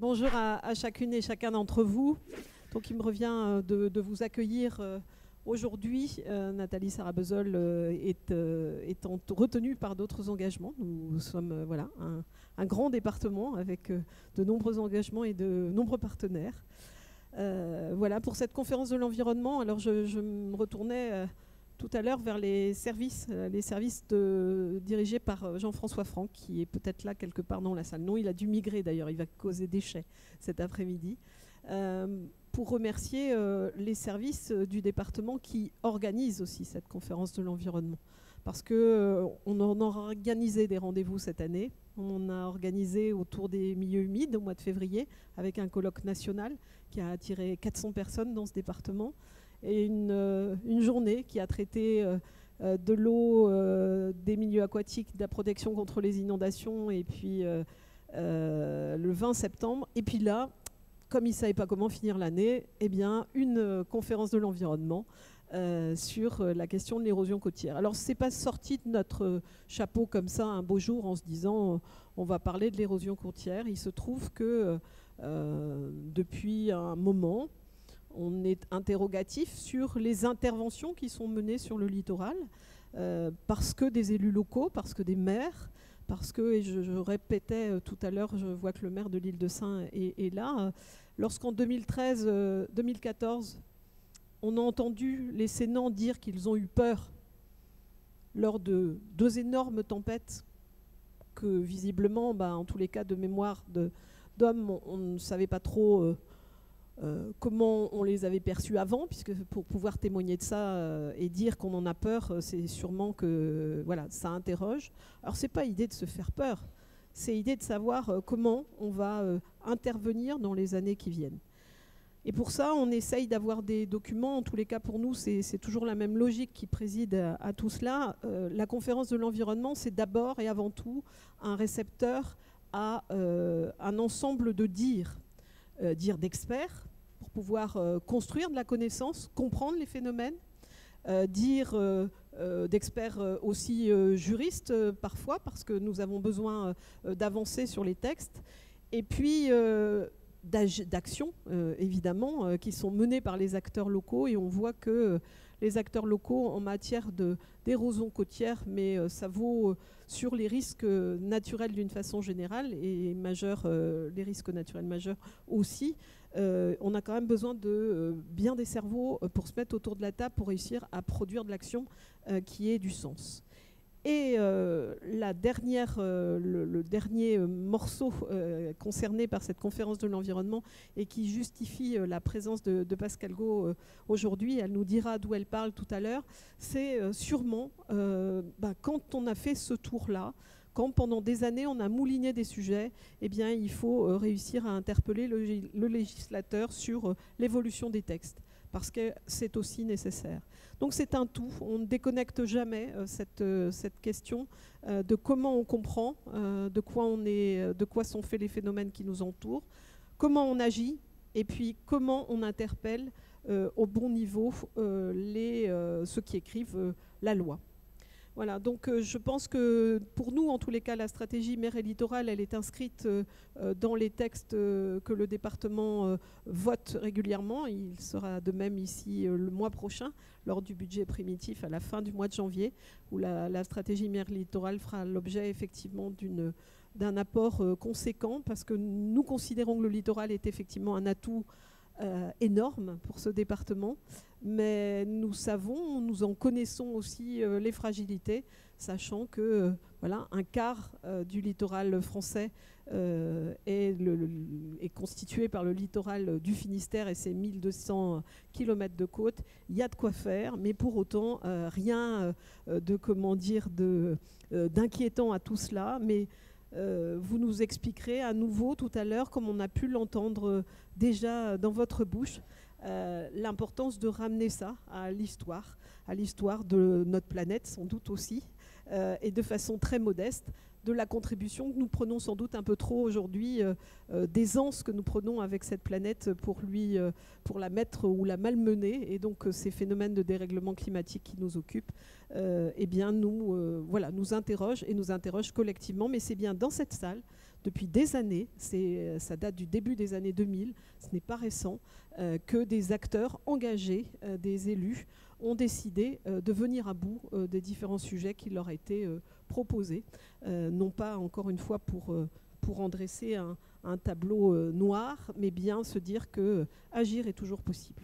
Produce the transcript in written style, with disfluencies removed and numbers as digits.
Bonjour à chacune et chacun d'entre vous. Donc il me revient de vous accueillir aujourd'hui. Nathalie Sarabezol étant retenue par d'autres engagements. Nous sommes voilà, un grand département avec de nombreux engagements et de nombreux partenaires. Voilà, pour cette conférence de l'environnement, alors je me retournais tout à l'heure vers les services dirigés par Jean-François Franck, qui est peut-être là quelque part dans la salle. Non, il a dû migrer d'ailleurs, il va causer déchets cet après-midi. Pour remercier les services du département qui organisent aussi cette conférence de l'environnement. Parce qu'on en a organisé des rendez-vous cette année. On en a organisé autour des milieux humides au mois de février avec un colloque national qui a attiré 400 personnes dans ce département. Et une journée qui a traité de l'eau, des milieux aquatiques, de la protection contre les inondations, et puis le 20 septembre. Et puis là, comme ils ne savaient pas comment finir l'année, eh bien, une conférence de l'environnement sur la question de l'érosion côtière. Alors, ce n'est pas sorti de notre chapeau comme ça un beau jour en se disant on va parler de l'érosion côtière. Il se trouve que depuis un moment, on est interrogatif sur les interventions qui sont menées sur le littoral, parce que des élus locaux, parce que des maires, parce que, et je répétais tout à l'heure, je vois que le maire de l'île de Sein est là, lorsqu'en 2013-2014, on a entendu les Sénans dire qu'ils ont eu peur lors de 2 énormes tempêtes que visiblement, en tous les cas de mémoire d'hommes, on ne savait pas trop comment on les avait perçus avant, puisque pour pouvoir témoigner de ça et dire qu'on en a peur, c'est sûrement que voilà, ça interroge. Alors c'est pas idée de se faire peur, c'est idée de savoir comment on va intervenir dans les années qui viennent. Et pour ça, on essaye d'avoir des documents. En tous les cas, pour nous, c'est toujours la même logique qui préside à tout cela. La conférence de l'environnement, c'est d'abord et avant tout un récepteur à un ensemble de dires d'experts pour pouvoir construire de la connaissance, comprendre les phénomènes, dire d'experts aussi juristes parfois, parce que nous avons besoin d'avancer sur les textes, et puis d'actions évidemment qui sont menées par les acteurs locaux, et on voit que les acteurs locaux en matière d'érosion côtière, mais ça vaut sur les risques naturels d'une façon générale et majeurs, les risques naturels majeurs aussi. On a quand même besoin de bien des cerveaux pour se mettre autour de la table pour réussir à produire de l'action qui ait du sens. Et le dernier morceau concerné par cette conférence de l'environnement et qui justifie la présence de Pascale Got aujourd'hui, elle nous dira d'où elle parle tout à l'heure, c'est sûrement quand on a fait ce tour-là, quand pendant des années on a mouliné des sujets, eh bien, il faut réussir à interpeller le législateur sur l'évolution des textes, parce que c'est aussi nécessaire. Donc c'est un tout, on ne déconnecte jamais cette question de comment on comprend, de quoi sont faits les phénomènes qui nous entourent, comment on agit, et puis comment on interpelle au bon niveau ceux qui écrivent la loi. Voilà, donc je pense que pour nous, en tous les cas, la stratégie mer et littoral, elle est inscrite dans les textes que le département vote régulièrement. Il sera de même ici le mois prochain, lors du budget primitif à la fin du mois de janvier, où la stratégie mer et littoral fera l'objet effectivement d'un apport conséquent, parce que nous considérons que le littoral est effectivement un atout énorme pour ce département, mais nous en connaissons aussi les fragilités, sachant que voilà, un quart du littoral français est constitué par le littoral du Finistère et ses 1200 km de côte. Il y a de quoi faire, mais pour autant rien d'inquiétant à tout cela. Mais vous nous expliquerez à nouveau tout à l'heure, comme on a pu l'entendre déjà dans votre bouche, l'importance de ramener ça à l'histoire de notre planète sans doute aussi, et de façon très modeste, de la contribution que nous prenons sans doute un peu trop aujourd'hui, d'aisance que nous prenons avec cette planète pour la mettre ou la malmener, et donc ces phénomènes de dérèglement climatique qui nous occupent, eh bien nous interrogent et nous interrogent collectivement, mais c'est bien dans cette salle depuis des années, ça date du début des années 2000, ce n'est pas récent, que des acteurs engagés, des élus, ont décidé de venir à bout des différents sujets qui leur étaient proposés, non pas encore une fois pour en dresser un tableau noir, mais bien se dire que agir est toujours possible.